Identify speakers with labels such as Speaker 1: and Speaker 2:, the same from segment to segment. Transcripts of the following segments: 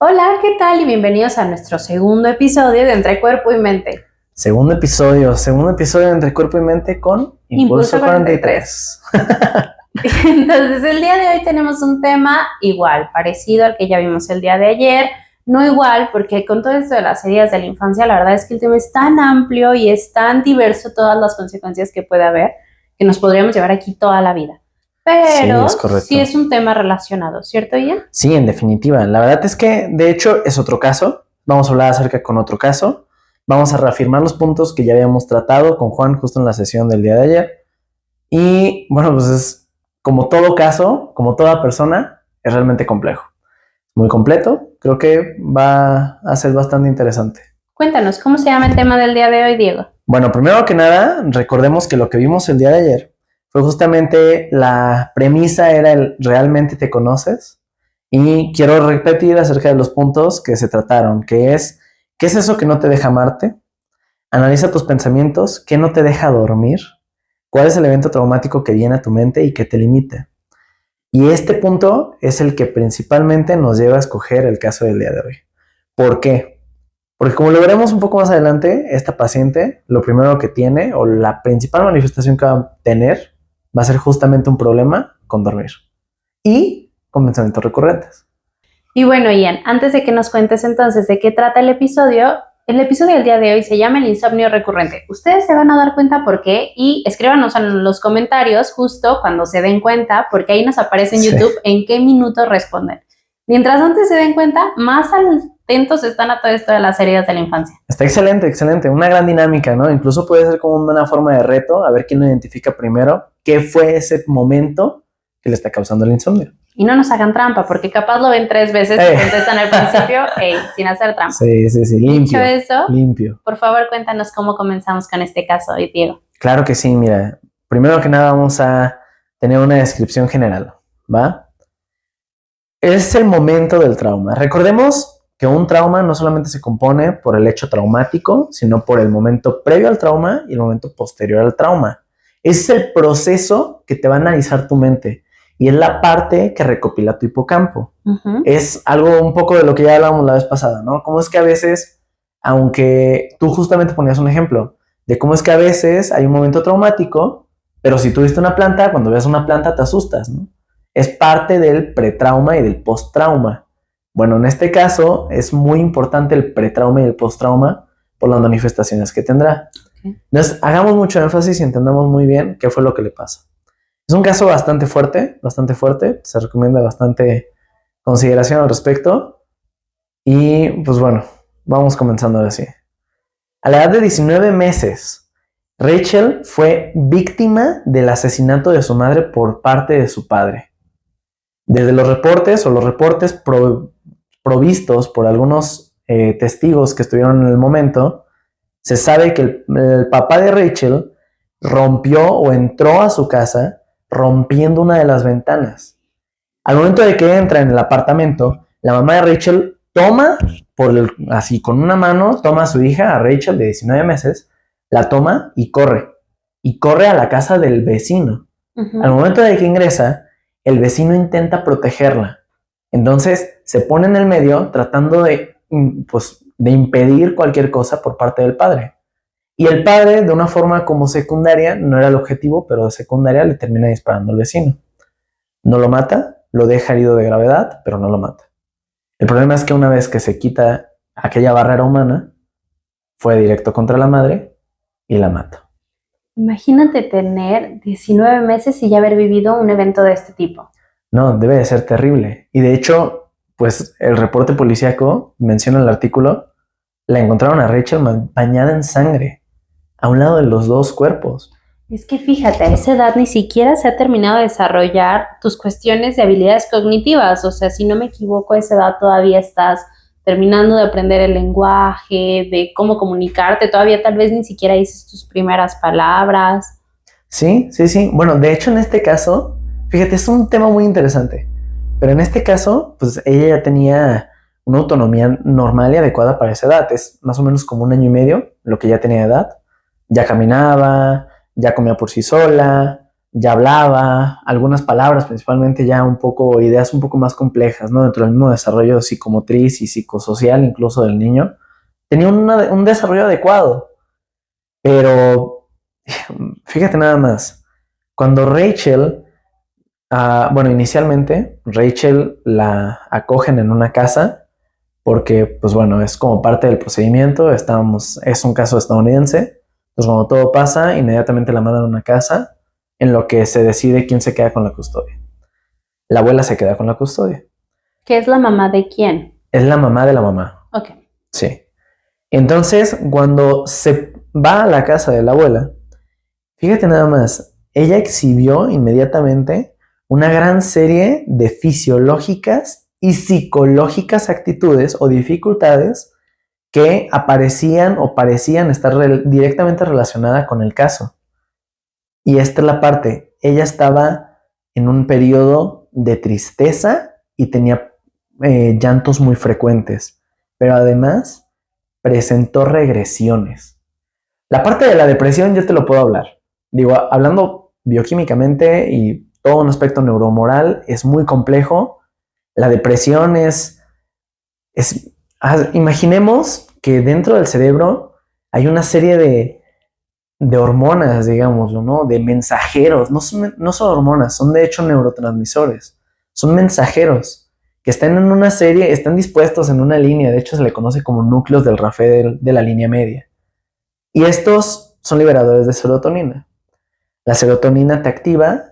Speaker 1: Hola, ¿qué tal? Y bienvenidos a nuestro segundo episodio de Entre Cuerpo y Mente.
Speaker 2: Segundo episodio de Entre Cuerpo y Mente con Impulso 43.
Speaker 1: Entonces, el día de hoy tenemos un tema igual, parecido al que ya vimos el día de ayer. No igual, porque con todo esto de las heridas de la infancia, la verdad es que el tema es tan amplio y es tan diverso todas las consecuencias que puede haber, que nos podríamos llevar aquí toda la vida. Pero sí es un tema relacionado, ¿cierto, Ian?
Speaker 2: Sí, en definitiva. La verdad es que, de hecho, es otro caso. Vamos a hablar acerca con otro caso. Vamos a reafirmar los puntos que ya habíamos tratado con Juan justo en la sesión del día de ayer. Y, bueno, pues es como todo caso, como toda persona, es realmente complejo. Muy completo. Creo que va a ser bastante interesante.
Speaker 1: Cuéntanos, ¿cómo se llama el tema del día de hoy, Diego?
Speaker 2: Bueno, primero que nada, recordemos que lo que vimos el día de ayer fue justamente la premisa era el ¿realmente te conoces? Y quiero repetir acerca de los puntos que se trataron, que es ¿qué es eso que no te deja amarte? Analiza tus pensamientos, ¿qué no te deja dormir? ¿Cuál es el evento traumático que viene a tu mente y que te limita? Y este punto es el que principalmente nos lleva a escoger el caso del día de hoy. ¿Por qué? Porque como lo veremos un poco más adelante, esta paciente lo primero que tiene o la principal manifestación que va a tener va a ser justamente un problema con dormir y con pensamientos recurrentes.
Speaker 1: Y bueno, Ian, antes de que nos cuentes entonces de qué trata el episodio del día de hoy se llama el insomnio recurrente. Ustedes se van a dar cuenta por qué y escríbanos en los comentarios justo cuando se den cuenta, porque ahí nos aparece en YouTube en qué minuto responden. Mientras antes se den cuenta, más atentos están a todo esto de las heridas de la infancia.
Speaker 2: Está excelente, excelente. Una gran dinámica, ¿no? Incluso puede ser como una forma de reto, a ver quién lo identifica primero, qué fue ese momento que le está causando el insomnio.
Speaker 1: Y no nos hagan trampa, porque capaz lo ven 3 veces y contestan al principio, sin hacer trampa.
Speaker 2: Sí, limpio.
Speaker 1: Dicho eso,
Speaker 2: limpio.
Speaker 1: Por favor, cuéntanos cómo comenzamos con este caso, Diego.
Speaker 2: Claro que sí, mira. Primero que nada vamos a tener una descripción general, ¿va? Es el momento del trauma. Recordemos que un trauma no solamente se compone por el hecho traumático, sino por el momento previo al trauma y el momento posterior al trauma. Ese es el proceso que te va a analizar tu mente y es la parte que recopila tu hipocampo. Es algo un poco de lo que ya hablábamos la vez pasada, ¿no? Cómo es que a veces, aunque tú justamente ponías un ejemplo de cómo es que a veces hay un momento traumático, pero si tuviste una planta, cuando ves una planta te asustas, ¿no? Es parte del pretrauma y del posttrauma. Bueno, en este caso es muy importante el pretrauma y el posttrauma por las manifestaciones que tendrá. Entonces, hagamos mucho énfasis y entendamos muy bien qué fue lo que le pasa. Es un caso bastante fuerte, se recomienda bastante consideración al respecto. Y pues bueno, vamos comenzando ahora sí. A la edad de 19 meses, Rachel fue víctima del asesinato de su madre por parte de su padre. Desde los reportes provistos por algunos testigos que estuvieron en el momento, se sabe que el papá de Rachel rompió o entró a su casa rompiendo una de las ventanas. Al momento de que entra en el apartamento, la mamá de Rachel toma, así con una mano, toma a su hija, a Rachel de 19 meses, la toma y corre a la casa del vecino. Al momento de que ingresa, el vecino intenta protegerla. Entonces se pone en el medio tratando de impedir cualquier cosa por parte del padre. Y el padre, de una forma como secundaria, no era el objetivo, pero de secundaria le termina disparando al vecino. No lo mata, lo deja herido de gravedad, pero no lo mata. El problema es que una vez que se quita aquella barrera humana, fue directo contra la madre y la mata.
Speaker 1: Imagínate tener 19 meses y ya haber vivido un evento de este tipo.
Speaker 2: No, debe de ser terrible. Y de hecho, pues el reporte policíaco menciona en el artículo, la encontraron a Rachel bañada en sangre a un lado de los dos cuerpos.
Speaker 1: Es que fíjate, a esa edad ni siquiera se ha terminado de desarrollar tus cuestiones de habilidades cognitivas. O sea, si no me equivoco, a esa edad todavía estás terminando de aprender el lenguaje, de cómo comunicarte. Todavía tal vez ni siquiera dices tus primeras palabras.
Speaker 2: Sí. Bueno, de hecho, en este caso, fíjate, es un tema muy interesante. Pero en este caso, pues ella ya tenía una autonomía normal y adecuada para esa edad. Es más o menos como 1 año y medio lo que ya tenía de edad. Ya caminaba, ya comía por sí sola, ya hablaba, algunas palabras principalmente ya un poco, ideas un poco más complejas, ¿no? Dentro del mismo desarrollo psicomotriz y psicosocial incluso del niño, tenía un desarrollo adecuado, pero fíjate nada más, cuando Rachel, bueno, inicialmente Rachel la acogen en una casa porque, pues bueno, es como parte del procedimiento, es un caso estadounidense, pues cuando todo pasa, inmediatamente la mandan a una casa en lo que se decide quién se queda con la custodia. La abuela se queda con la custodia.
Speaker 1: ¿Qué es la mamá de quién?
Speaker 2: Es la mamá de la mamá.
Speaker 1: Ok.
Speaker 2: Sí. Entonces, cuando se va a la casa de la abuela, fíjate nada más, ella exhibió inmediatamente una gran serie de fisiológicas y psicológicas actitudes o dificultades que aparecían o parecían estar directamente relacionadas con el caso. Y esta es la parte, ella estaba en un periodo de tristeza y tenía llantos muy frecuentes, pero además presentó regresiones. La parte de la depresión yo te lo puedo hablar. Digo, hablando bioquímicamente y todo un aspecto neuromoral es muy complejo. La depresión imaginemos que dentro del cerebro hay una serie de hormonas, digámoslo, ¿no? De mensajeros. No son hormonas, son de hecho neurotransmisores. Son mensajeros que están en una serie, están dispuestos en una línea. De hecho, se le conoce como núcleos del rapé de la línea media. Y estos son liberadores de serotonina. La serotonina te activa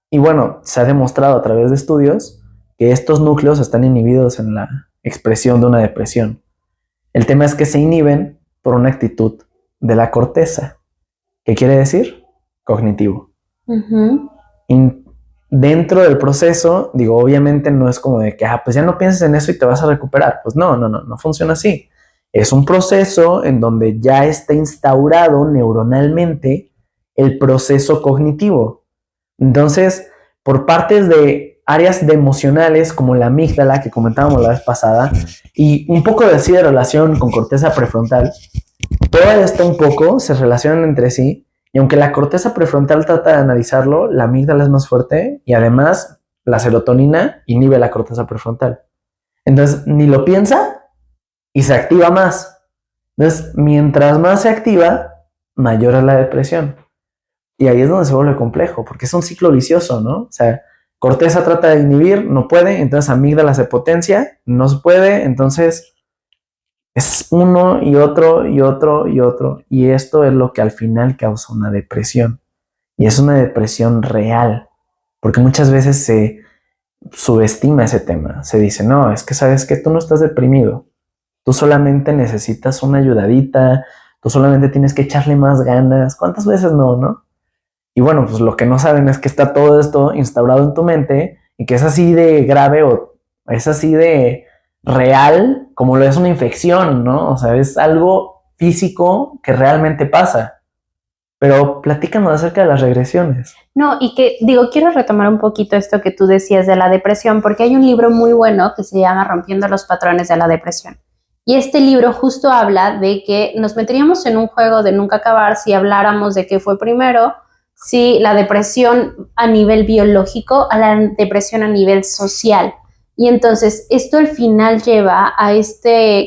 Speaker 2: y bueno, se ha demostrado a través de estudios que estos núcleos están inhibidos en la expresión de una depresión. El tema es que se inhiben por una actitud de la corteza. ¿Qué quiere decir? Cognitivo. Y dentro del proceso, digo, obviamente no es como de que, pues ya no pienses en eso y te vas a recuperar. Pues no funciona así. Es un proceso en donde ya está instaurado neuronalmente el proceso cognitivo. Entonces, por partes de áreas de emocionales como la amígdala que comentábamos la vez pasada y un poco de así de relación con corteza prefrontal, todo esto un poco se relacionan entre sí y aunque la corteza prefrontal trata de analizarlo, la amígdala es más fuerte y además la serotonina inhibe la corteza prefrontal. Entonces, ni lo piensa y se activa más. Entonces, mientras más se activa, mayor es la depresión. Y ahí es donde se vuelve complejo, porque es un ciclo vicioso, ¿no? O sea, corteza trata de inhibir, no puede, entonces amígdala se potencia, no se puede, entonces es uno y otro y otro y otro. Y esto es lo que al final causa una depresión. Y es una depresión real, porque muchas veces se subestima ese tema. Se dice, no, es que sabes que tú no estás deprimido. Tú solamente necesitas una ayudadita, tú solamente tienes que echarle más ganas. ¿Cuántas veces no? Y bueno, pues lo que no saben es que está todo esto instaurado en tu mente y que es así de grave o es así de real como lo es una infección, ¿no? O sea, es algo físico que realmente pasa. Pero platícanos acerca de las regresiones.
Speaker 1: No, y que digo, quiero retomar un poquito esto que tú decías de la depresión, porque hay un libro muy bueno que se llama Rompiendo los patrones de la depresión. Y este libro justo habla de que nos meteríamos en un juego de nunca acabar si habláramos de qué fue primero, si la depresión a nivel biológico a la depresión a nivel social. Y entonces esto al final lleva a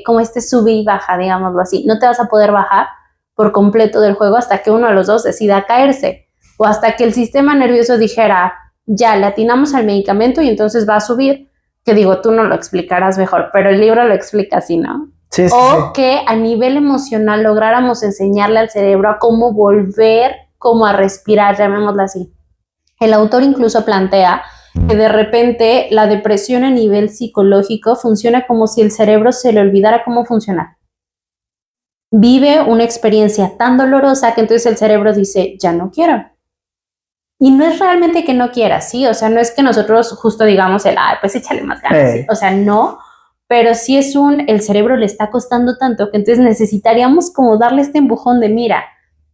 Speaker 1: como este sube y baja, digámoslo así. No te vas a poder bajar por completo del juego hasta que uno de los dos decida caerse o hasta que el sistema nervioso dijera, ya, le atinamos al medicamento y entonces va a subir, que digo, tú no lo explicarás mejor, pero el libro lo explica así, ¿no?
Speaker 2: Sí.
Speaker 1: O que a nivel emocional lográramos enseñarle al cerebro a cómo volver, como a respirar, llamémoslo así. El autor incluso plantea que de repente la depresión a nivel psicológico funciona como si el cerebro se le olvidara cómo funcionar. Vive una experiencia tan dolorosa que entonces el cerebro dice, ya no quiero. Y no es realmente que no quiera, ¿sí? O sea, no es que nosotros justo digamos pues échale más ganas, ¿sí? O sea, no, pero sí el cerebro le está costando tanto que entonces necesitaríamos como darle este empujón de, mira,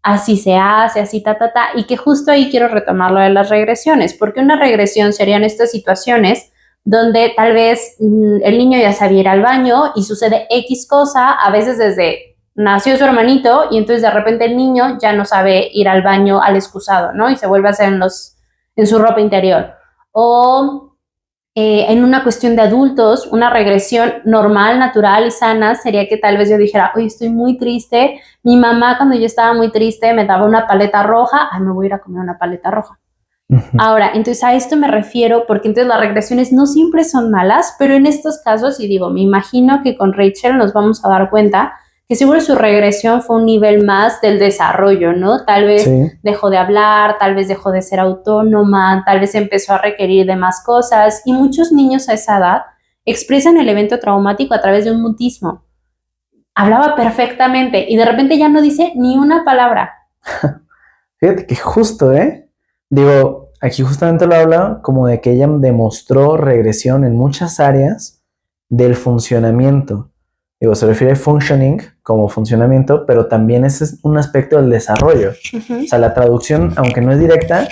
Speaker 1: así se hace, así y que justo ahí quiero retomar lo de las regresiones, porque una regresión serían estas situaciones donde tal vez el niño ya sabía ir al baño y sucede X cosa, a veces desde nació su hermanito y entonces de repente el niño ya no sabe ir al baño al excusado, ¿no? Y se vuelve a hacer en los en su ropa interior. O en una cuestión de adultos, una regresión normal, natural y sana sería que tal vez yo dijera, oye, estoy muy triste, mi mamá cuando yo estaba muy triste me daba una paleta roja, ay, me voy a ir a comer una paleta roja. Ahora, entonces a esto me refiero porque entonces las regresiones no siempre son malas, pero en estos casos, y digo, me imagino que con Rachel nos vamos a dar cuenta que seguro su regresión fue un nivel más del desarrollo, ¿no? Tal vez dejó de hablar, tal vez dejó de ser autónoma, tal vez empezó a requerir de más cosas y muchos niños a esa edad expresan el evento traumático a través de un mutismo. Hablaba perfectamente y de repente ya no dice ni una palabra.
Speaker 2: Fíjate que justo, digo, aquí justamente lo habla como de que ella demostró regresión en muchas áreas del funcionamiento. Digo, se refiere a functioning como funcionamiento, pero también ese es un aspecto del desarrollo. O sea, la traducción, aunque no es directa,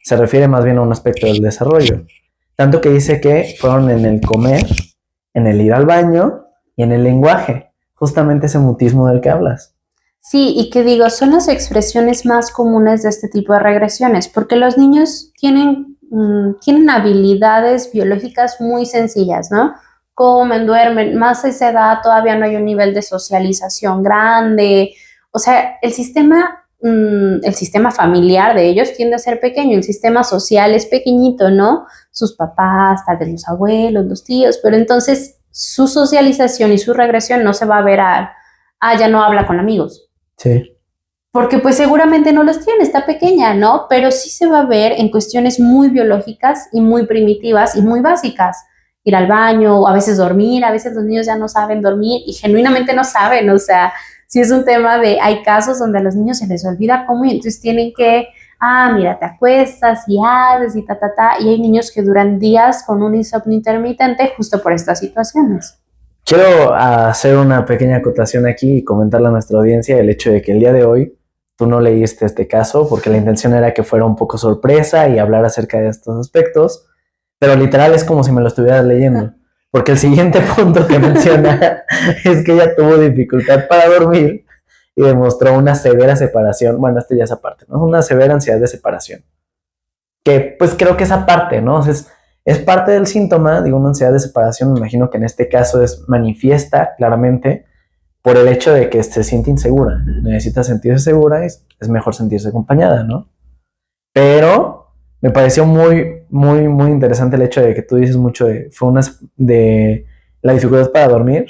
Speaker 2: se refiere más bien a un aspecto del desarrollo. Tanto que dice que fueron en el comer, en el ir al baño y en el lenguaje. Justamente ese mutismo del que hablas.
Speaker 1: Sí, y que digo, son las expresiones más comunes de este tipo de regresiones, porque los niños tienen habilidades biológicas muy sencillas, ¿no? Comen, duermen, más a esa edad todavía no hay un nivel de socialización grande, o sea, el sistema familiar de ellos tiende a ser pequeño, el sistema social es pequeñito, ¿no? Sus papás, tal vez los abuelos, los tíos, pero entonces su socialización y su regresión no se va a ver ya no habla con amigos.
Speaker 2: Sí.
Speaker 1: Porque pues seguramente no los tiene, está pequeña, ¿no? Pero sí se va a ver en cuestiones muy biológicas y muy primitivas y muy básicas. Ir al baño, a veces dormir, a veces los niños ya no saben dormir y genuinamente no saben, o sea, si es un tema de, hay casos donde a los niños se les olvida cómo y entonces tienen que, mira, te acuestas y haces y y hay niños que duran días con un insomnio intermitente justo por estas situaciones.
Speaker 2: Quiero hacer una pequeña acotación aquí y comentarle a nuestra audiencia el hecho de que el día de hoy tú no leíste este caso porque la intención era que fuera un poco sorpresa y hablar acerca de estos aspectos, pero literal es como si me lo estuvieras leyendo, porque el siguiente punto que menciona es que ella tuvo dificultad para dormir y demostró una severa separación, bueno, esto ya es aparte, ¿no? Una severa ansiedad de separación, que pues creo que es aparte, ¿no? O sea, es parte del síntoma de una ansiedad de separación, me imagino que en este caso es manifiesta claramente por el hecho de que se siente insegura, necesita sentirse segura y es mejor sentirse acompañada, ¿no? Pero me pareció muy, muy, muy interesante el hecho de que tú dices mucho de la dificultad para dormir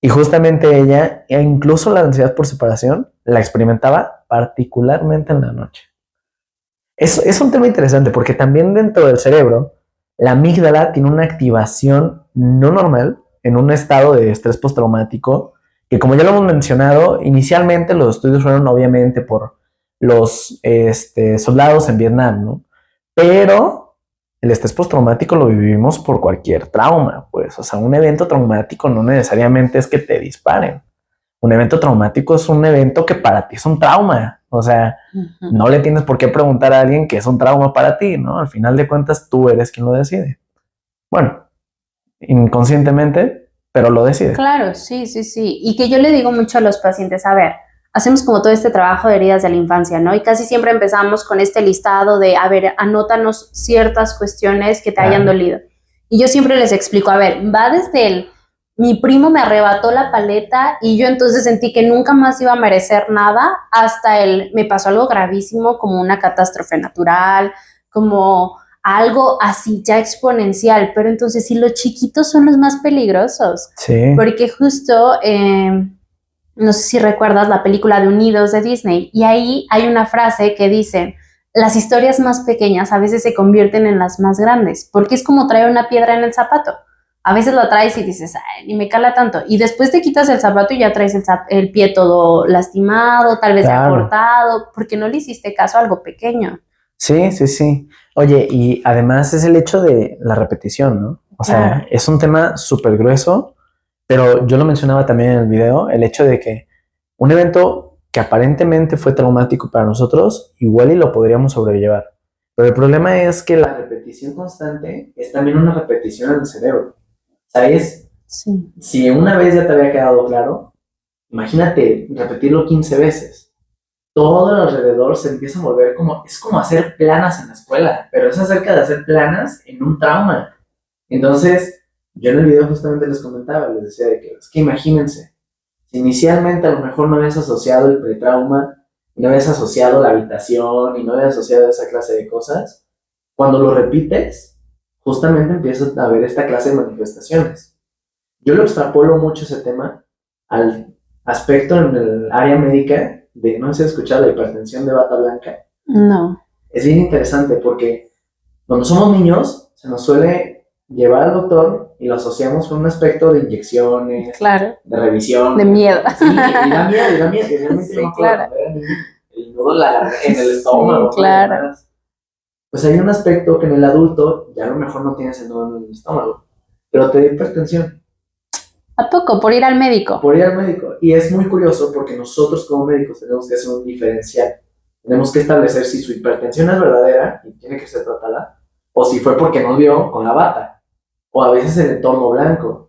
Speaker 2: y justamente ella, e incluso la ansiedad por separación, la experimentaba particularmente en la noche. Es un tema interesante porque también dentro del cerebro, la amígdala tiene una activación no normal en un estado de estrés postraumático que, como ya lo hemos mencionado, inicialmente los estudios fueron obviamente por los soldados en Vietnam, ¿no? Pero el estrés postraumático lo vivimos por cualquier trauma, pues, o sea, un evento traumático no necesariamente es que te disparen. Un evento traumático es un evento que para ti es un trauma. O sea, no le tienes por qué preguntar a alguien que es un trauma para ti, ¿no? Al final de cuentas, tú eres quien lo decide. Bueno, inconscientemente, pero lo decide.
Speaker 1: Claro, sí, sí, sí. Y que yo le digo mucho a los pacientes, a ver, hacemos como todo este trabajo de heridas de la infancia, ¿no? Y casi siempre empezamos con este listado de, a ver, anótanos ciertas cuestiones que te hayan dolido. Y yo siempre les explico, a ver, va desde mi primo me arrebató la paleta y yo entonces sentí que nunca más iba a merecer nada, hasta me pasó algo gravísimo como una catástrofe natural, como algo así ya exponencial, pero entonces si los chiquitos son los más peligrosos,
Speaker 2: sí.
Speaker 1: Porque justo, no sé si recuerdas la película de Unidos de Disney, y ahí hay una frase que dice, las historias más pequeñas a veces se convierten en las más grandes, porque es como traer una piedra en el zapato. A veces lo traes y dices, ay, ni me cala tanto. Y después te quitas el zapato y ya traes el pie todo lastimado, tal vez ya cortado, porque no le hiciste caso a algo pequeño.
Speaker 2: Sí, sí, sí. Oye, y además es el hecho de la repetición, ¿no? O sea, es un tema súper grueso, pero yo lo mencionaba también en el video, el hecho de que un evento que aparentemente fue traumático para nosotros, igual y lo podríamos sobrellevar. Pero el problema es que la repetición constante es también una repetición en el cerebro. ¿Sabes?
Speaker 1: Sí.
Speaker 2: Si una vez ya te había quedado claro, imagínate repetirlo 15 veces. todo alrededor se empieza a volver como, es como hacer planas en la escuela, pero es acerca de hacer planas en un trauma. Entonces, yo en el video justamente les comentaba, les decía de que, es que imagínense, si inicialmente a lo mejor no habías asociado el pretrauma, no habías asociado la habitación y no habías asociado esa clase de cosas, cuando lo repites, justamente empiezas a ver esta clase de manifestaciones. Yo lo extrapolo mucho ese tema al aspecto en el área médica de, no sé si has escuchado la hipertensión de bata blanca.
Speaker 1: No.
Speaker 2: Es bien interesante porque cuando somos niños se nos suele llevar al doctor y lo asociamos con un aspecto de inyecciones,
Speaker 1: Claro.
Speaker 2: de revisión.
Speaker 1: De miedo.
Speaker 2: Sí, y da miedo, y da miedo. Y realmente
Speaker 1: Sí,
Speaker 2: yo me acuerdo
Speaker 1: claro.
Speaker 2: cuando era niño, el nudo en el estómago.
Speaker 1: Sí, claro.
Speaker 2: Pues hay un aspecto que en el adulto ya a lo mejor no tienes el nudo en el estómago, pero te da hipertensión.
Speaker 1: ¿A poco? Por ir al médico.
Speaker 2: Por ir al médico. Y es muy curioso porque nosotros como médicos tenemos que hacer un diferencial. Tenemos que establecer si su hipertensión es verdadera y tiene que ser tratada, o si fue porque nos vio con la bata, o a veces el entorno blanco.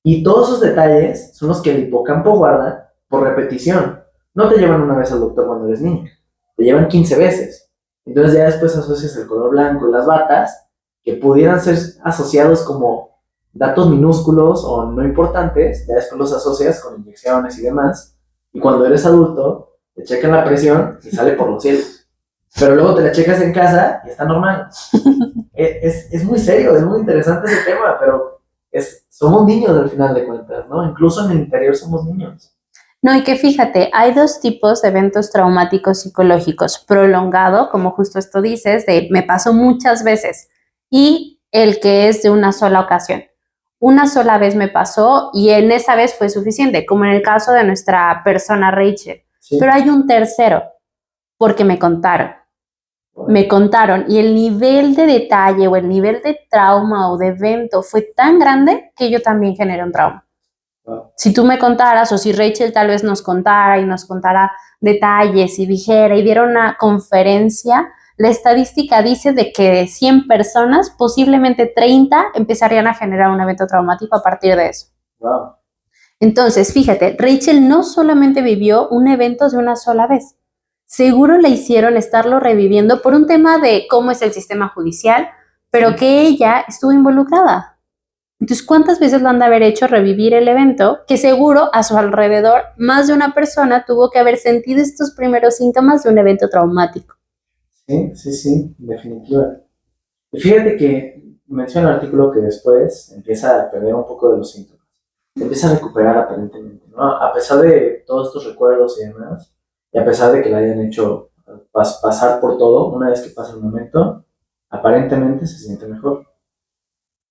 Speaker 2: Y todos esos detalles son los que el hipocampo guarda por repetición. No te llevan una vez al doctor cuando eres niño, te llevan 15 veces. Entonces ya después asocias el color blanco y las batas, que pudieran ser asociados como datos minúsculos o no importantes, ya después los asocias con inyecciones y demás, y cuando eres adulto, te checan la presión y sale por los cielos. Pero luego te la checas en casa y está normal. Es muy serio, es muy interesante ese tema, pero somos niños al final de cuentas, ¿no? Incluso en el interior somos niños.
Speaker 1: No, y que fíjate, hay dos tipos de eventos traumáticos psicológicos, prolongado, como justo esto dices, de me pasó muchas veces, y el que es de una sola ocasión. Una sola vez me pasó y en esa vez fue suficiente, como en el caso de nuestra persona Rachel. Sí. Pero hay un tercero, porque me contaron. Me contaron y el nivel de detalle o el nivel de trauma o de evento fue tan grande que yo también generé un trauma. Si tú me contaras o si Rachel tal vez nos contara y nos contara detalles y dijera y diera una conferencia, la estadística dice de que de 100 personas, posiblemente 30 empezarían a generar un evento traumático a partir de eso.
Speaker 2: Wow.
Speaker 1: Entonces, fíjate, Rachel no solamente vivió un evento de una sola vez, seguro le hicieron estarlo reviviendo por un tema de cómo es el sistema judicial, pero que ella estuvo involucrada. Entonces, ¿cuántas veces lo han de haber hecho revivir el evento? Que seguro a su alrededor más de una persona tuvo que haber sentido estos primeros síntomas de un evento traumático.
Speaker 2: Sí, en definitiva. Y fíjate que menciona el artículo que después empieza a perder un poco de los síntomas. Empieza a recuperar aparentemente, ¿no? A pesar de todos estos recuerdos y demás, y a pesar de que la hayan hecho pasar por todo, una vez que pasa el momento, aparentemente se siente mejor.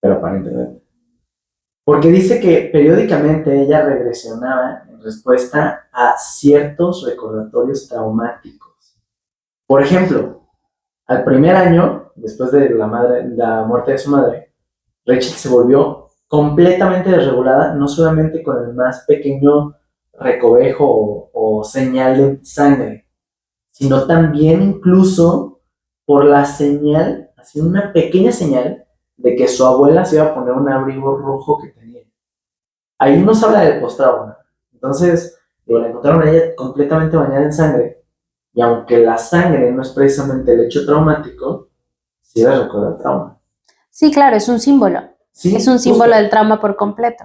Speaker 2: Pero aparentemente. Porque dice que periódicamente ella regresionaba en respuesta a ciertos recordatorios traumáticos. Por ejemplo, al primer año, después de la muerte de su madre, Rachel se volvió completamente desregulada, no solamente con el más pequeño recovejo o señal de sangre, sino también incluso por la señal, así una pequeña señal, de que su abuela se iba a poner un abrigo rojo que tenía. Ahí nos habla del postrauma. Entonces, la encontraron a ella completamente bañada en sangre, y aunque la sangre no es precisamente el hecho traumático, sí la recuerda el trauma.
Speaker 1: Sí, claro, es un símbolo. Sí, es un símbolo del trauma por completo.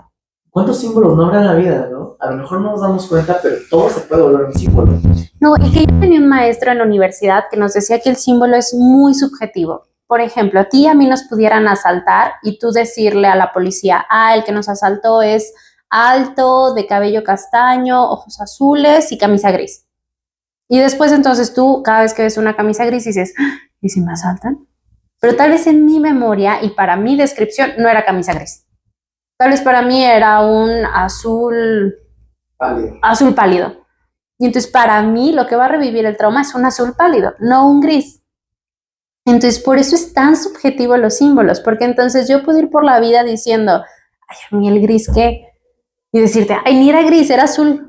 Speaker 2: ¿Cuántos símbolos no habrá en la vida, no? A lo mejor no nos damos cuenta, pero todo se puede volver un símbolo.
Speaker 1: No, y que yo tenía un maestro en la universidad que nos decía que el símbolo es muy subjetivo. Por ejemplo, a ti y a mí nos pudieran asaltar y tú decirle a la policía, el que nos asaltó es alto, de cabello castaño, ojos azules y camisa gris. Y después entonces tú, cada vez que ves una camisa gris, dices, ¿y si me asaltan? Pero tal vez en mi memoria y para mi descripción no era camisa gris. Tal vez para mí era un azul pálido. Y entonces para mí lo que va a revivir el trauma es un azul pálido, no un gris. Entonces por eso es tan subjetivo los símbolos, porque entonces yo puedo ir por la vida diciendo, ay, a mí el gris, ¿qué? Y decirte, ay, ni era gris, era azul.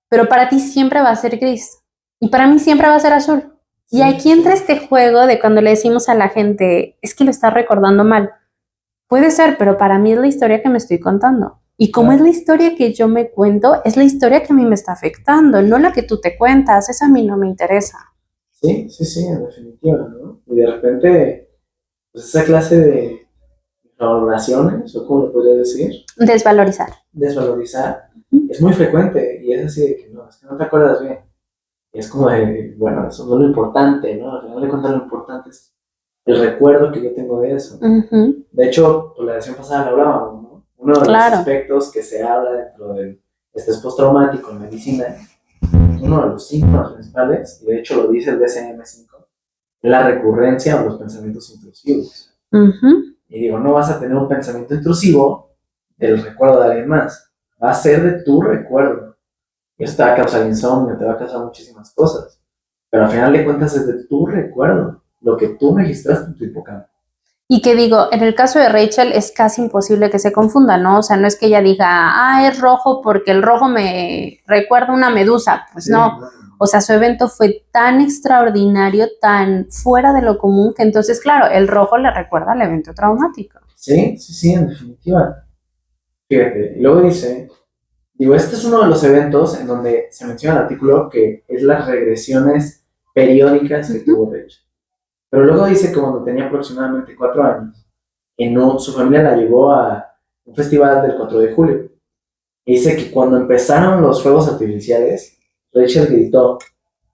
Speaker 1: Pero para ti siempre va a ser gris. Y para mí siempre va a ser azul. Y aquí entra este juego de cuando le decimos a la gente, es que lo estás recordando mal. Puede ser, pero para mí es la historia que me estoy contando. Y como es la historia que yo me cuento, es la historia que a mí me está afectando, no la que tú te cuentas, esa a mí no me interesa.
Speaker 2: Sí, sí, sí, en definitiva, ¿no? Y de repente, pues esa clase de valoraciones, o como lo podría decir,
Speaker 1: Desvalorizar.
Speaker 2: desvalorizar, es muy frecuente y es así de que no, es que no te acuerdas bien. Y es como de, bueno, eso no es lo importante, ¿no? Al final de cuentas lo importante es el recuerdo que yo tengo de eso. De hecho, por la lección pasada lo hablábamos, ¿no? Uno de los aspectos que se habla dentro del estrés postraumático en medicina, uno de los síntomas principales, y de hecho lo dice el DSM-5, es la recurrencia o los pensamientos intrusivos. Y digo, no vas a tener un pensamiento intrusivo del recuerdo de alguien más, va a ser de tu recuerdo. Y eso te va a causar insomnio, te va a causar muchísimas cosas. Pero al final de cuentas es de tu recuerdo, lo que tú registraste en tu hipocampo.
Speaker 1: Y que digo, en el caso de Rachel es casi imposible que se confunda, ¿no? O sea, no es que ella diga, es rojo porque el rojo me recuerda una medusa. Pues sí, no. O sea, su evento fue tan extraordinario, tan fuera de lo común, que entonces, claro, el rojo le recuerda al evento traumático.
Speaker 2: Sí, sí, sí, en definitiva. Fíjate, y luego dice, digo, este es uno de los eventos en donde se menciona el artículo que es las regresiones periódicas que tuvo Rachel. Pero luego dice que cuando tenía aproximadamente 4 años, su familia la llevó a un festival del 4 de julio. Y dice que cuando empezaron los fuegos artificiales, Rachel gritó,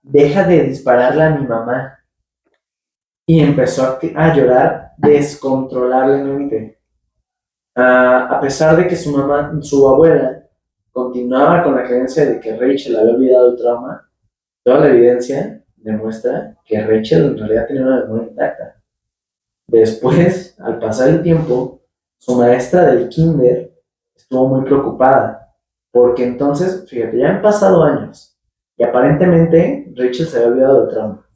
Speaker 2: deja de dispararle a mi mamá. Y empezó a llorar descontrolablemente. A pesar de que su abuela, continuaba con la creencia de que Rachel había olvidado el trauma, toda la evidencia demuestra que Rachel en realidad tenía una memoria intacta. Después, al pasar el tiempo, su maestra del kinder estuvo muy preocupada, porque entonces, fíjate, ya han pasado años y aparentemente Rachel se había olvidado del trauma,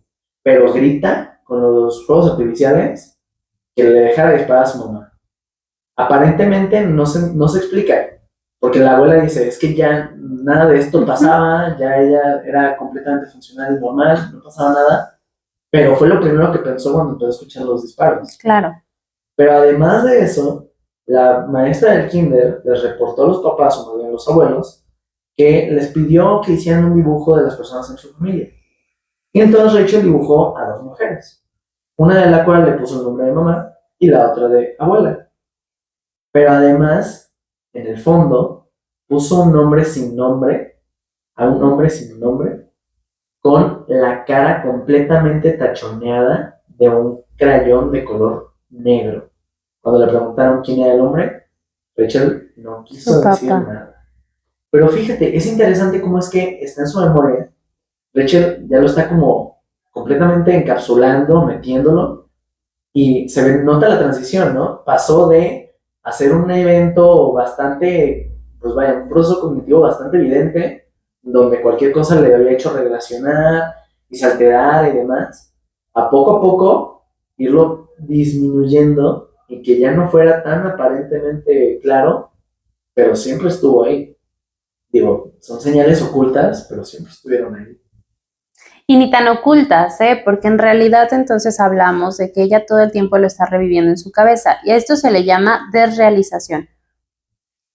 Speaker 2: pero grita con los fuegos artificiales que le dejara disparar a su mamá. Aparentemente no se explica, porque la abuela dice, es que ya nada de esto pasaba, ya ella era completamente funcional y normal, no pasaba nada, pero fue lo primero que pensó cuando empezó a escuchar los disparos.
Speaker 1: Claro.
Speaker 2: Pero además de eso, la maestra del kinder les reportó a los papás, o más bien a los abuelos, que les pidió que hicieran un dibujo de las personas en su familia. Y entonces Rachel dibujó a 2 mujeres, una de la cual le puso el nombre de mamá y la otra de abuela. Pero además, en el fondo, puso un hombre sin nombre, a un hombre sin nombre, con la cara completamente tachoneada de un crayón de color negro. Cuando le preguntaron quién era el hombre, Rachel no quiso decir nada. Pero fíjate, es interesante cómo es que está en su memoria. Rachel ya lo está como completamente encapsulando, metiéndolo, y nota la transición, ¿no? Pasó de hacer un evento bastante, pues vaya, un proceso cognitivo bastante evidente, donde cualquier cosa le había hecho relacionar y se alterara y demás, a poco irlo disminuyendo y que ya no fuera tan aparentemente claro, pero siempre estuvo ahí. Digo, son señales ocultas, pero siempre estuvieron ahí.
Speaker 1: Y ni tan ocultas, porque en realidad entonces hablamos de que ella todo el tiempo lo está reviviendo en su cabeza y a esto se le llama desrealización.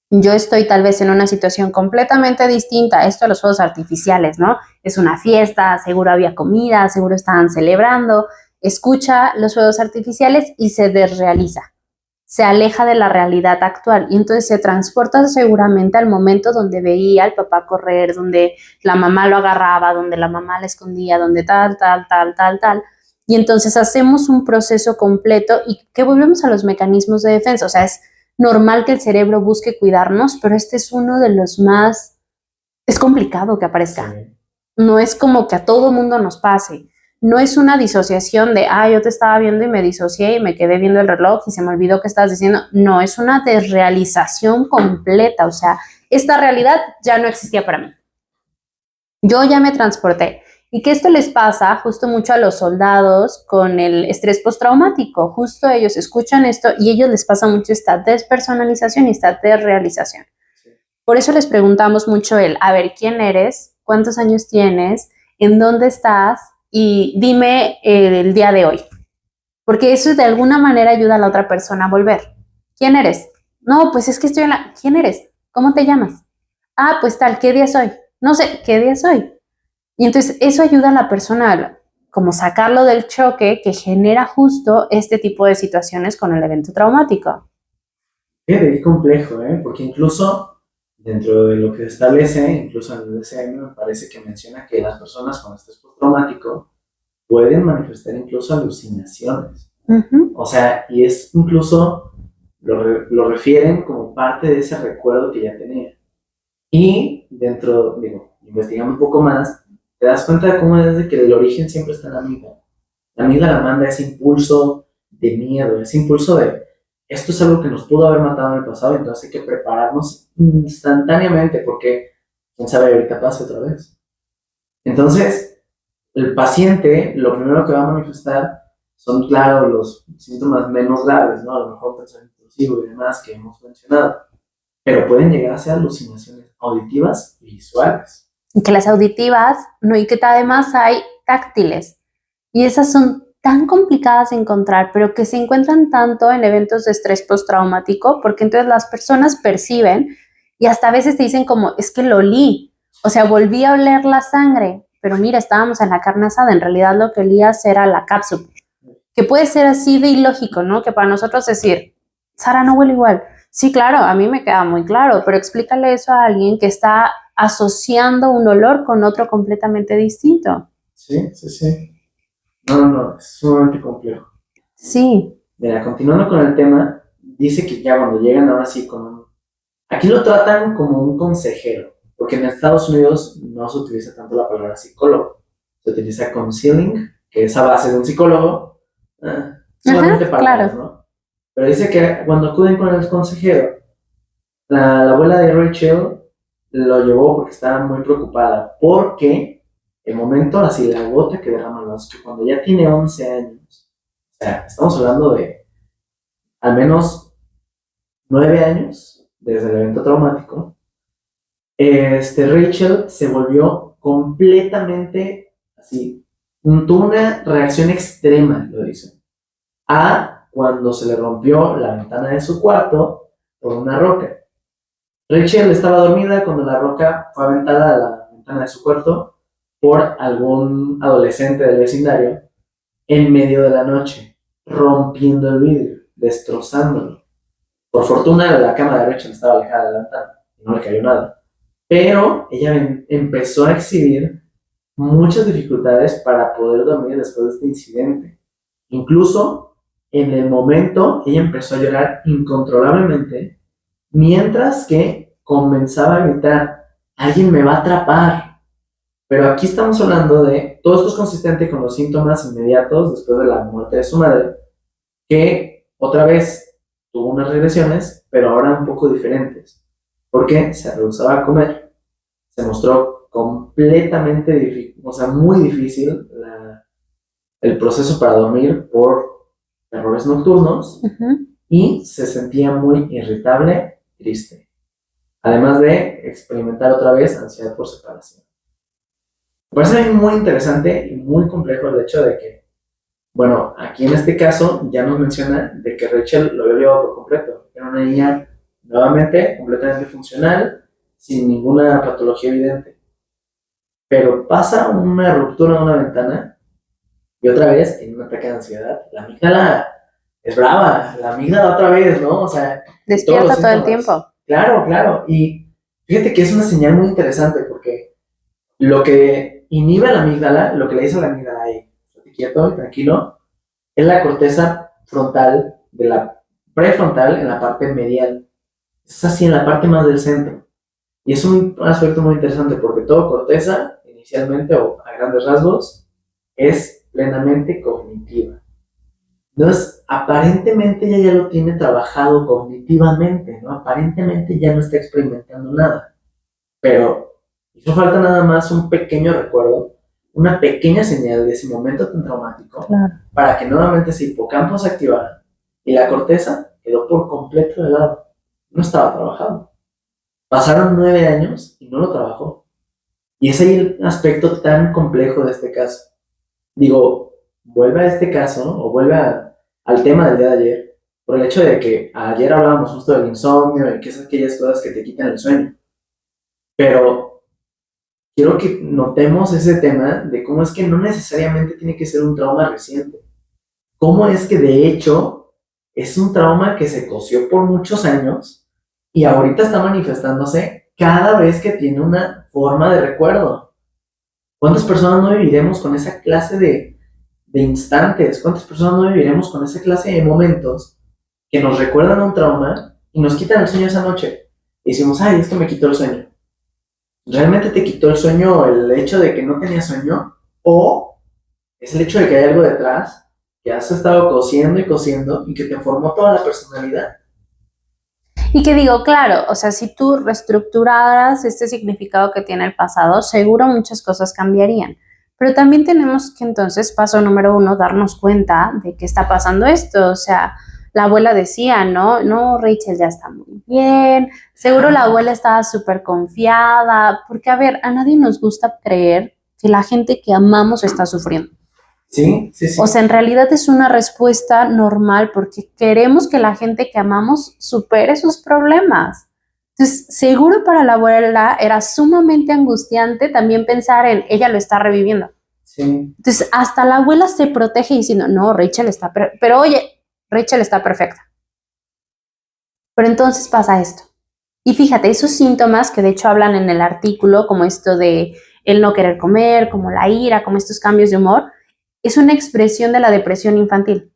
Speaker 1: Yo estoy tal vez en una situación completamente distinta a esto de los fuegos artificiales, ¿no? Es una fiesta, seguro había comida, seguro estaban celebrando, escucha los fuegos artificiales y se desrealiza, se aleja de la realidad actual y entonces se transporta seguramente al momento donde veía al papá correr, donde la mamá lo agarraba, donde la mamá le escondía, donde tal. Y entonces hacemos un proceso completo y que volvemos a los mecanismos de defensa. O sea, es normal que el cerebro busque cuidarnos, pero este es uno de los más... Es complicado que aparezca. Sí. No es como que a todo mundo nos pase. No es una disociación de, yo te estaba viendo y me disocié y me quedé viendo el reloj y se me olvidó que estabas diciendo. No, es una desrealización completa. O sea, esta realidad ya no existía para mí. Yo ya me transporté. Y que esto les pasa justo mucho a los soldados con el estrés postraumático. Justo ellos escuchan esto y a ellos les pasa mucho esta despersonalización y esta desrealización. Por eso les preguntamos mucho a ver, ¿quién eres? ¿Cuántos años tienes? ¿En dónde estás? Y dime el día de hoy. Porque eso de alguna manera ayuda a la otra persona a volver. ¿Quién eres? No, pues es que estoy en la... ¿Quién eres? ¿Cómo te llamas? Ah, pues tal, ¿qué día es hoy? No sé, ¿qué día es hoy? Y entonces eso ayuda a la persona a como sacarlo del choque que genera justo este tipo de situaciones con el evento traumático.
Speaker 2: Es complejo, ¿eh? Porque incluso dentro de lo que se establece, incluso en el DSM, me parece que menciona que las personas con estrés postraumático pueden manifestar incluso alucinaciones.
Speaker 1: Uh-huh.
Speaker 2: O sea, y es incluso, lo refieren como parte de ese recuerdo que ya tenía. Y dentro, digo, investigando un poco más, te das cuenta de cómo desde que el origen siempre está en la amígdala. La amígala manda ese impulso de miedo, ese impulso de esto es algo que nos pudo haber matado en el pasado, entonces hay que prepararnos instantáneamente porque quién sabe ahorita pase otra vez. Entonces, el paciente lo primero que va a manifestar son, claro, los síntomas menos graves, ¿no? A lo mejor pensamiento intrusivo y demás que hemos mencionado, pero pueden llegar a ser alucinaciones auditivas y visuales.
Speaker 1: Y que las auditivas, no, y que además hay táctiles. Y esas son tan complicadas de encontrar, pero que se encuentran tanto en eventos de estrés postraumático, porque entonces las personas perciben y hasta a veces te dicen como, es que lo olí, o sea, volví a oler la sangre, pero mira, estábamos en la carne asada, en realidad lo que olías era la cápsula, que puede ser así de ilógico, ¿no? Que para nosotros decir, Sara no huele igual. Sí, claro, a mí me queda muy claro, pero explícale eso a alguien que está asociando un olor con otro completamente distinto.
Speaker 2: Sí, sí, sí. No, es sumamente complejo.
Speaker 1: Sí.
Speaker 2: Mira, continuando con el tema, dice que ya cuando llegan ahora sí con un... Aquí lo tratan como un consejero, porque en Estados Unidos no se utiliza tanto la palabra psicólogo, se utiliza counseling, que es a base de un psicólogo, solamente palabras, claro, ¿no? Pero dice que cuando acuden con el consejero, la abuela de Rachel lo llevó porque estaba muy preocupada, porque el momento, así la gota que derrama el vaso, que cuando ya tiene 11 años, o sea, estamos hablando de al menos 9 años desde el evento traumático, Rachel se volvió completamente así, tuvo una reacción extrema, lo dicen, a cuando se le rompió la ventana de su cuarto por una roca. Rachel estaba dormida cuando la roca fue aventada a la ventana de su cuarto por algún adolescente del vecindario en medio de la noche, rompiendo el vidrio, destrozándolo. Por fortuna, la cama de Rachel estaba alejada de la ventana y no le cayó nada. Pero ella empezó a exhibir muchas dificultades para poder dormir después de este incidente. Incluso, en el momento, ella empezó a llorar incontrolablemente, mientras que comenzaba a gritar, alguien me va a atrapar. Pero aquí estamos hablando de, todo esto es consistente con los síntomas inmediatos después de la muerte de su madre, que otra vez tuvo unas regresiones, pero ahora un poco diferentes, porque se rehusaba a comer, se mostró completamente difícil, o sea, muy difícil el proceso para dormir por errores nocturnos, y se sentía muy irritable, triste, además de experimentar otra vez ansiedad por separación. Me parece muy interesante y muy complejo el hecho de que, bueno, aquí en este caso ya nos menciona de que Rachel lo había olvidado por completo. Era una niña nuevamente completamente funcional, sin ninguna patología evidente. Pero pasa una ruptura de una ventana y otra vez tiene un ataque de ansiedad. La amígdala es brava, la amígdala otra vez, ¿no? O sea,
Speaker 1: despierta todo el tiempo.
Speaker 2: Claro, claro. Y fíjate que es una señal muy interesante porque lo que inhibe a la amígdala, lo que le dice a la amígdala ahí, estate quieto, tranquilo, es la corteza frontal de la prefrontal en la parte medial. Es así en la parte más del centro. Y es un aspecto muy interesante porque todo corteza, inicialmente o a grandes rasgos, es plenamente cognitiva. Entonces, aparentemente ella ya lo tiene trabajado cognitivamente, ¿no? Aparentemente ya no está experimentando nada. Pero hizo falta nada más un pequeño recuerdo, una pequeña señal de ese momento tan traumático, claro, para que nuevamente ese hipocampo se activara y la corteza quedó por completo de lado. No estaba trabajando. Pasaron 9 años y no lo trabajó. Y es ahí el aspecto tan complejo de este caso. Digo, vuelve a este caso, ¿no? O vuelve al tema del día de ayer, por el hecho de que ayer hablábamos justo del insomnio y que es aquellas cosas que te quitan el sueño. Pero quiero que notemos ese tema de cómo es que no necesariamente tiene que ser un trauma reciente. Cómo es que de hecho es un trauma que se coció por muchos años y ahorita está manifestándose cada vez que tiene una forma de recuerdo. ¿Cuántas personas no viviremos con esa clase de instantes? ¿Cuántas personas no viviremos con esa clase de momentos que nos recuerdan un trauma y nos quitan el sueño esa noche? Y decimos, ay, es que me quitó el sueño. ¿Realmente te quitó el sueño el hecho de que no tenías sueño? ¿O es el hecho de que hay algo detrás que has estado cosiendo y que te formó toda la personalidad?
Speaker 1: Y que digo, claro, o sea, si tú reestructuraras este significado que tiene el pasado, seguro muchas cosas cambiarían. Pero también tenemos que entonces, paso número 1, darnos cuenta de que está pasando esto. O sea, la abuela decía, no, Rachel ya está muy bien. Seguro la abuela estaba súper confiada. Porque, a ver, a nadie nos gusta creer que la gente que amamos está sufriendo.
Speaker 2: Sí, sí, sí.
Speaker 1: O sea, en realidad es una respuesta normal porque queremos que la gente que amamos supere sus problemas. Entonces, seguro para la abuela era sumamente angustiante también pensar en ella lo está reviviendo.
Speaker 2: Sí.
Speaker 1: Entonces, hasta la abuela se protege diciendo, no, Rachel está, pero oye, Rachel está perfecta. Pero entonces pasa esto. Y fíjate, esos síntomas que de hecho hablan en el artículo, como esto de el no querer comer, como la ira, como estos cambios de humor, es una expresión de la depresión infantil.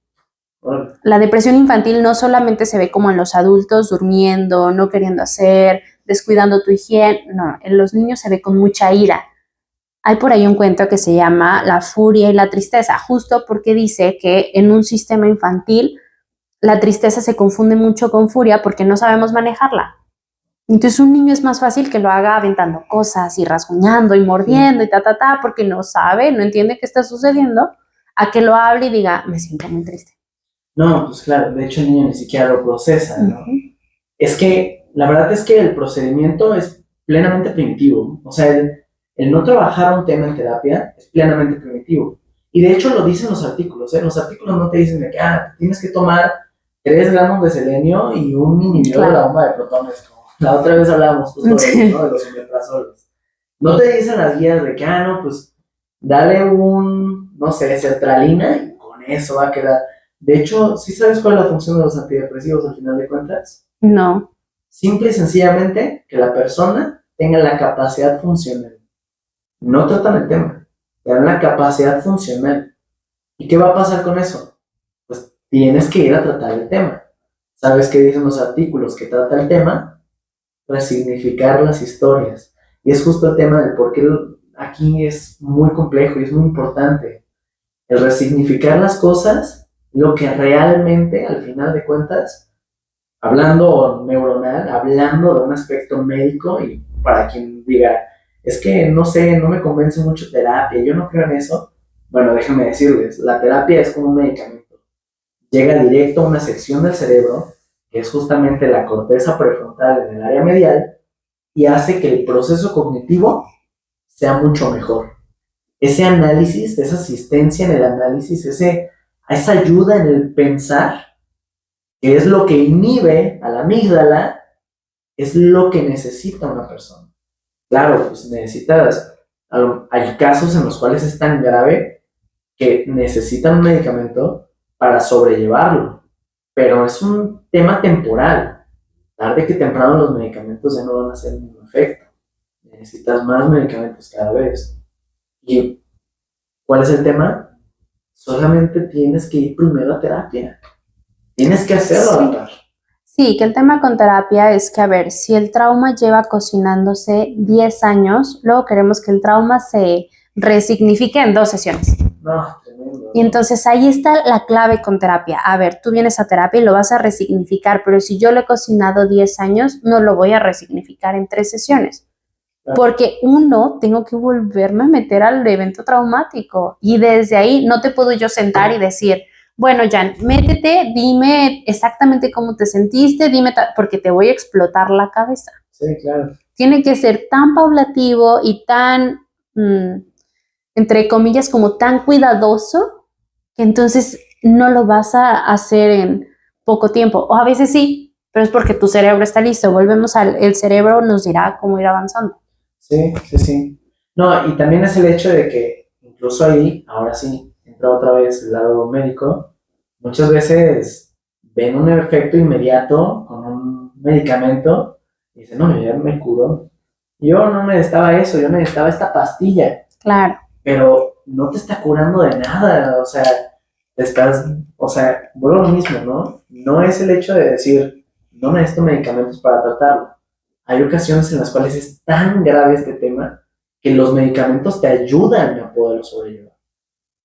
Speaker 1: La depresión infantil no solamente se ve como en los adultos durmiendo, no queriendo hacer, descuidando tu higiene, no, en los niños se ve con mucha ira. Hay por ahí un cuento que se llama La furia y la tristeza, justo porque dice que en un sistema infantil la tristeza se confunde mucho con furia porque no sabemos manejarla. Entonces un niño es más fácil que lo haga aventando cosas y rasguñando y mordiendo y porque no sabe, no entiende qué está sucediendo, a que lo hable y diga, me siento muy triste.
Speaker 2: No, pues claro, de hecho el niño ni siquiera lo procesa, ¿no? Es que la verdad es que el procedimiento es plenamente primitivo. O sea, el no trabajar un tema en terapia es plenamente primitivo. Y de hecho lo dicen los artículos, ¿eh? Los artículos no te dicen de que tienes que tomar 3 gramos de selenio y un inhibidor de la bomba de protones. Como la otra vez hablábamos justo de eso, ¿no? De los omeprazoles. No te dicen las guías de que, no, pues dale no sé, sertralina y con eso va a quedar. De hecho, ¿sí sabes cuál es la función de los antidepresivos al final de cuentas?
Speaker 1: No.
Speaker 2: Simple y sencillamente que la persona tenga la capacidad funcional. No tratan el tema, te dan la capacidad funcional. ¿Y qué va a pasar con eso? Pues tienes que ir a tratar el tema. ¿Sabes qué dicen los artículos que trata el tema? Resignificar las historias. Y es justo el tema del por qué aquí es muy complejo y es muy importante. El resignificar las cosas, lo que realmente, al final de cuentas, hablando neuronal, hablando de un aspecto médico, y para quien diga, es que no sé, no me convence mucho terapia, yo no creo en eso. Bueno, déjenme decirles, la terapia es como un medicamento. Llega directo a una sección del cerebro, que es justamente la corteza prefrontal en el área medial, y hace que el proceso cognitivo sea mucho mejor. Ese análisis, esa asistencia en el análisis, esa ayuda en el pensar, que es lo que inhibe a la amígdala, es lo que necesita una persona. Claro, pues hay casos en los cuales es tan grave que necesitan un medicamento para sobrellevarlo, pero es un tema temporal. Tarde que temprano los medicamentos ya no van a hacer ningún efecto. Necesitas más medicamentos cada vez. ¿Y cuál es el tema? Solamente tienes que ir primero a terapia. Tienes que hacerlo a la par.
Speaker 1: Sí, que el tema con terapia es que, a ver, si el trauma lleva cocinándose 10 años, luego queremos que el trauma se resignifique en 2 sesiones.
Speaker 2: No, tremendo.
Speaker 1: Y entonces ahí está la clave con terapia. A ver, tú vienes a terapia y lo vas a resignificar, pero si yo lo he cocinado 10 años, no lo voy a resignificar en 3 sesiones. Claro. Porque tengo que volverme a meter al evento traumático y desde ahí no te puedo yo sentar y decir, bueno, Jan, métete, dime exactamente cómo te sentiste, porque te voy a explotar la cabeza.
Speaker 2: Sí, claro.
Speaker 1: Tiene que ser tan paulativo y tan, entre comillas, como tan cuidadoso, que entonces no lo vas a hacer en poco tiempo, o a veces sí, pero es porque tu cerebro está listo. Volvemos el cerebro nos dirá cómo ir avanzando.
Speaker 2: Sí, sí, sí. No, y también es el hecho de que incluso ahí, ahora sí, entra otra vez el lado médico, muchas veces ven un efecto inmediato con un medicamento y dicen, no, yo ya me curo. Yo no necesitaba eso, yo necesitaba esta pastilla.
Speaker 1: Claro.
Speaker 2: Pero no te está curando de nada, o sea, o sea, vuelvo a lo mismo, ¿no? No es el hecho de decir, no necesito medicamentos para tratarlo. Hay ocasiones en las cuales es tan grave este tema que los medicamentos te ayudan a poderlo sobrellevar.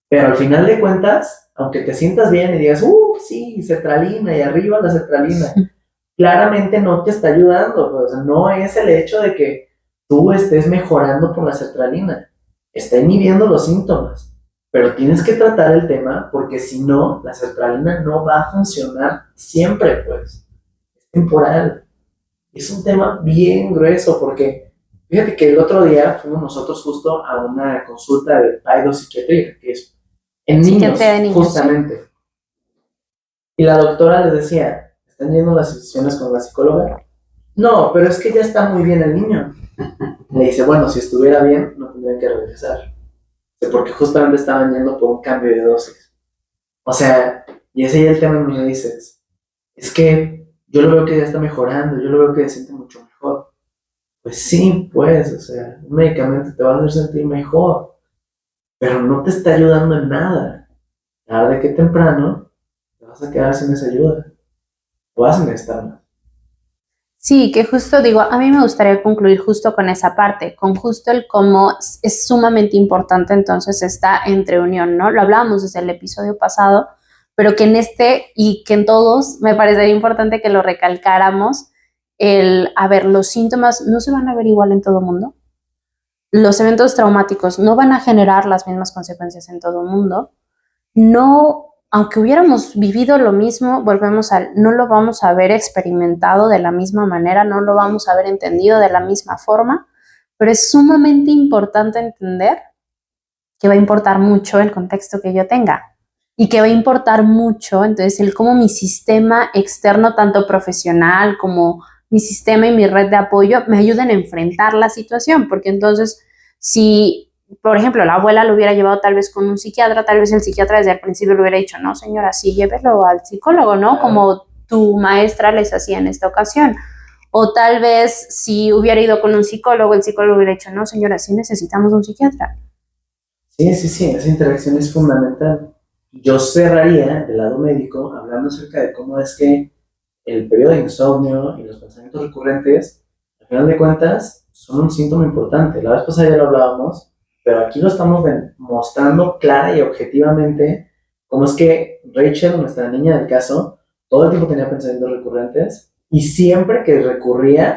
Speaker 2: Pero al final de cuentas, aunque te sientas bien y digas, sí, sertralina y arriba la sertralina, claramente no te está ayudando. Pues, no es el hecho de que tú estés mejorando con la sertralina. Está inhibiendo los síntomas. Pero tienes que tratar el tema porque si no, la sertralina no va a funcionar siempre, pues. Es temporal. Es un tema bien grueso porque fíjate que el otro día fuimos nosotros justo a una consulta de psiquiatría, que es en niños,
Speaker 1: de niños,
Speaker 2: justamente. ¿Sí? Y la doctora les decía, ¿están yendo las sesiones con la psicóloga? No, pero es que ya está muy bien el niño. Le dice, bueno, si estuviera bien, no tendrían que regresar. Porque justamente estaban yendo por un cambio de dosis. O sea, y ese es el tema que me dices, es que yo lo veo que ya está mejorando, yo lo veo que se siente mucho mejor. Pues sí, pues, o sea, un medicamento te va a hacer sentir mejor, pero no te está ayudando en nada. Tarde que temprano te vas a quedar sin esa ayuda. O vas a necesitar más.
Speaker 1: Sí, que justo digo, a mí me gustaría concluir justo con esa parte, con justo el cómo es sumamente importante entonces esta entre unión, ¿no? Lo hablábamos desde el episodio pasado, pero que en este y que en todos me parecería importante que lo recalcáramos, a ver, los síntomas no se van a ver igual en todo el mundo, los eventos traumáticos no van a generar las mismas consecuencias en todo el mundo, no, aunque hubiéramos vivido lo mismo, volvemos al, no lo vamos a haber experimentado de la misma manera, no lo vamos a haber entendido de la misma forma, pero es sumamente importante entender que va a importar mucho el contexto que yo tenga y que va a importar mucho, entonces, el cómo mi sistema externo, tanto profesional como mi sistema y mi red de apoyo, me ayuden a enfrentar la situación, porque entonces, si por ejemplo, la abuela lo hubiera llevado tal vez con un psiquiatra, tal vez el psiquiatra desde el principio le hubiera dicho, no señora, sí, llévelo al psicólogo, ¿no? Como tu maestra les hacía en esta ocasión. O tal vez si hubiera ido con un psicólogo, el psicólogo hubiera dicho, no señora, sí necesitamos un psiquiatra.
Speaker 2: Sí, sí, sí, esa interacción es fundamental. Yo cerraría del lado médico hablando acerca de cómo es que el periodo de insomnio y los pensamientos recurrentes, al final de cuentas, son un síntoma importante. La vez pasada ya lo hablábamos, pero aquí lo estamos mostrando clara y objetivamente cómo es que Rachel, nuestra niña del caso, todo el tiempo tenía pensamientos recurrentes y siempre que recurría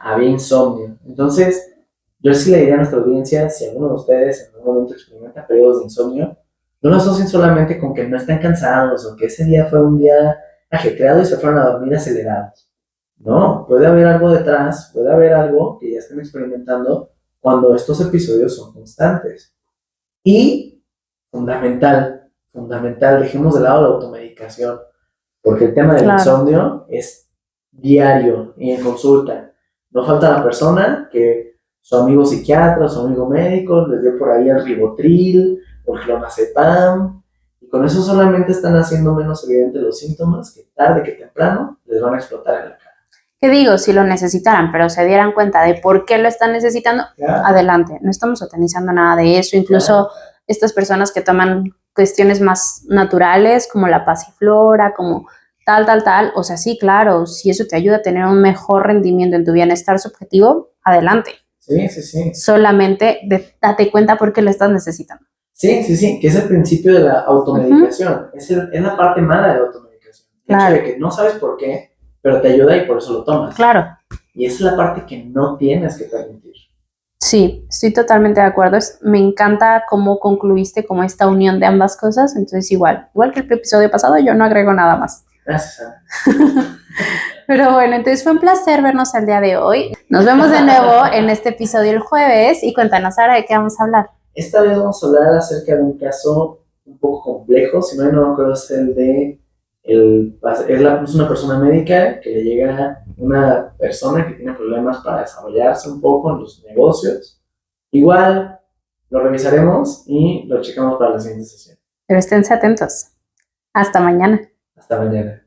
Speaker 2: había insomnio. Entonces, yo sí le diría a nuestra audiencia, si alguno de ustedes en algún momento experimenta periodos de insomnio, no lo asocien solamente con que no están cansados o que ese día fue un día ajetreado y se fueron a dormir acelerados. No, puede haber algo detrás, puede haber algo que ya estén experimentando cuando estos episodios son constantes. Y fundamental, dejemos de lado la automedicación, porque el tema del insomnio es diario y en consulta. No falta la persona que su amigo psiquiatra, su amigo médico les dio por ahí el Ribotril o el clonazepam, y con eso solamente están haciendo menos evidentes los síntomas que tarde que temprano les van a explotar en la cara.
Speaker 1: ¿Qué digo? Si lo necesitaran, pero se dieran cuenta de por qué lo están necesitando, adelante. No estamos satanizando nada de eso. Incluso estas personas que toman cuestiones más naturales, como la pasiflora, como tal. O sea, sí, claro, si eso te ayuda a tener un mejor rendimiento en tu bienestar subjetivo, adelante.
Speaker 2: Sí, sí, sí.
Speaker 1: Solamente date cuenta por qué lo estás necesitando.
Speaker 2: Sí, sí, sí, que es el principio de la automedicación. Es la parte mala de la automedicación. El hecho de que no sabes por qué, pero te ayuda y por eso lo tomas.
Speaker 1: Claro.
Speaker 2: Y esa es la parte que no tienes que permitir.
Speaker 1: Sí, estoy totalmente de acuerdo. Me encanta cómo concluiste como esta unión de ambas cosas. Entonces, igual que el episodio pasado, yo no agrego nada más.
Speaker 2: Gracias, Ana.
Speaker 1: Pero bueno, entonces fue un placer vernos el día de hoy. Nos vemos de nuevo en este episodio el jueves y cuéntanos ahora de qué vamos a hablar.
Speaker 2: Esta vez vamos a hablar acerca de un caso un poco complejo, si no me acuerdo, es el de Es una persona médica que le llega una persona que tiene problemas para desarrollarse un poco en los negocios. Igual lo revisaremos y lo checamos para la siguiente sesión.
Speaker 1: Pero esténse atentos. Hasta mañana.
Speaker 2: Hasta mañana.